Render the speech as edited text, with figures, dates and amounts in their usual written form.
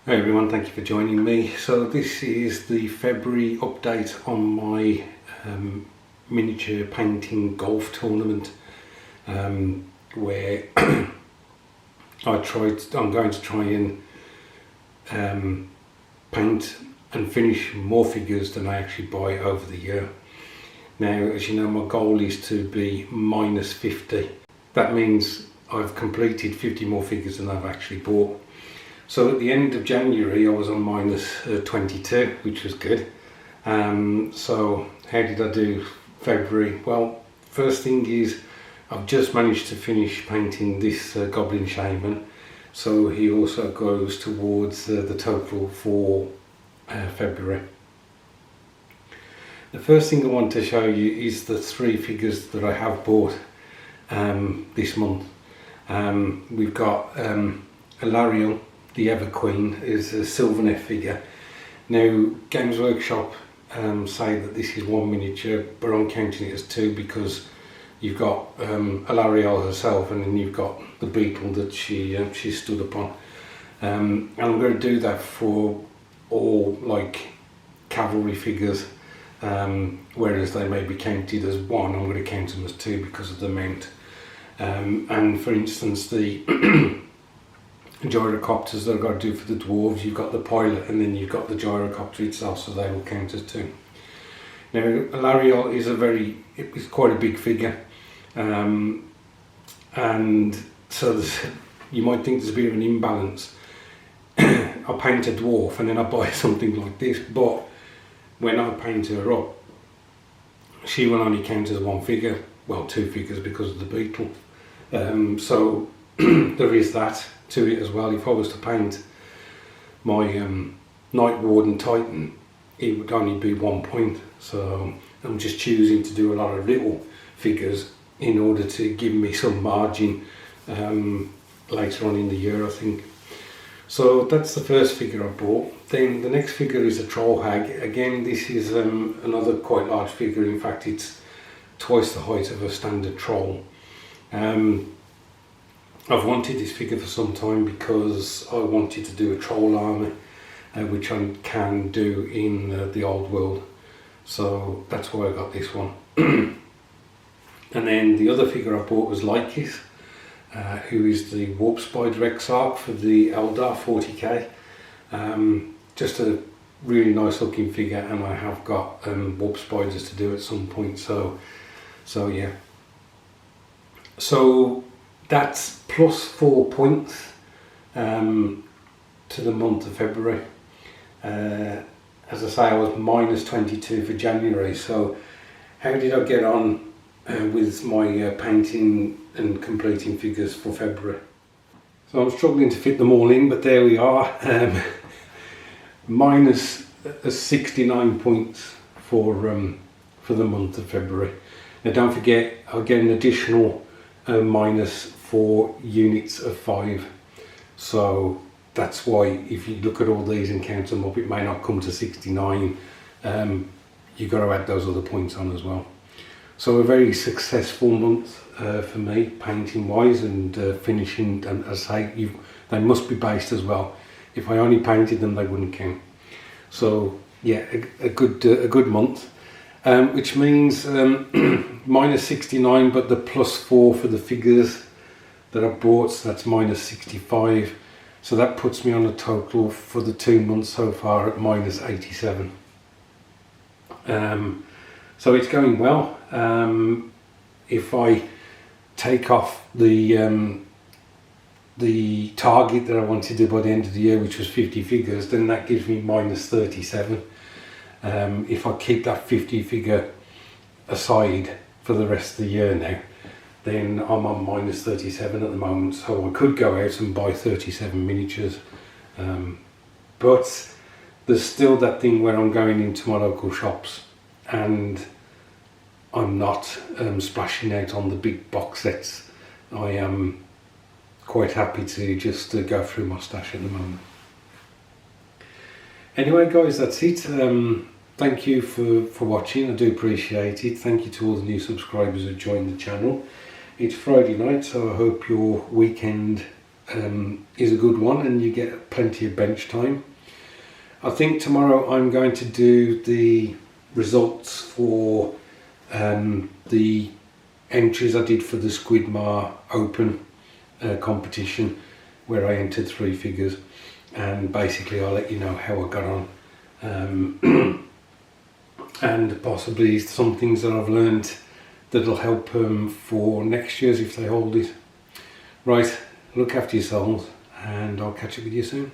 Hi everyone, thank you for joining me. So this is the February update on my miniature painting golf tournament where I'm going to try and paint and finish more figures than I actually buy over the year. Now, as you know, my goal is to be minus 50. That means I've completed 50 more figures than I've actually bought. So at the end of January I was on minus 22, which was good. So how did I do February? Well, first thing is I've just managed to finish painting this Goblin Shaman, so he also goes towards the total for February. The first thing I want to show you is the 3 figures that I have bought this month. We've got Alarielle, the Ever Queen, is a Sylvaneth figure. Now, Games Workshop say that this is 1 miniature, but I'm counting it as 2 because you've got Alarielle herself, and then you've got the beetle that she stood upon. And I'm going to do that for all like cavalry figures, whereas they may be counted as 1. I'm going to count them as 2 because of the mount. And for instance, the gyrocopters that I've got to do for the dwarves, you've got the pilot and then you've got the gyrocopter itself, so they will count as 2. Now, Alarielle is it's quite a big figure, and so you might think there's a bit of an imbalance. I paint a dwarf and then I buy something like this, but when I paint her up, she will only count as 1 figure, well 2 figures because of the beetle. So there is that to it as well. If I was to paint my Night Warden Titan, it would only be 1 point, so I'm just choosing to do a lot of little figures in order to give me some margin later on in the year, I think. So that's the first figure I bought. Then the next figure is a Troll Hag. Again, this is another quite large figure. In fact, it's twice the height of a standard troll. I've wanted this figure for some time because I wanted to do a troll army, which I can do in the old world. So that's why I got this one. And then the other figure I bought was Lycus, who is the Warp Spider Exarch for the Eldar 40k. Just a really nice looking figure, and I have got Warp Spiders to do at some point. So yeah. So that's plus 4 points to the month of February. As I say, I was minus 22 for January. So how did I get on with my painting and completing figures for February? So I'm struggling to fit them all in, but there we are. Minus 69 points for the month of February. Now don't forget, I'll get an additional minus 4 units of 5, so that's why if you look at all these and count them up, it may not come to 69. You've got to add those other points on as well. So a very successful month for me, painting wise and finishing. And as I say, they must be based as well. If I only painted them, they wouldn't count. So yeah, a good month. Which means minus 69, but the plus 4 for the figures that I bought, so that's minus 65. So that puts me on a total for the 2 months so far at minus 87. So it's going well. If I take off the target that I wanted to do by the end of the year, which was 50 figures, then that gives me minus 37. If I keep that 50 figure aside for the rest of the year now, then I'm on minus 37 at the moment, so I could go out and buy 37 miniatures. But there's still that thing where I'm going into my local shops and I'm not splashing out on the big box sets. I am quite happy to just go through my stash at the moment. Anyway guys, that's it. Thank you for watching, I do appreciate it. Thank you to all the new subscribers who joined the channel. It's Friday night, so I hope your weekend is a good one, and you get plenty of bench time. I think tomorrow I'm going to do the results for the entries I did for the Squidmar Open competition, where I entered 3 figures, and basically I'll let you know how I got on, and possibly some things that I've learned that'll help for next year's if they hold it. Right, look after yourselves, and I'll catch up with you soon.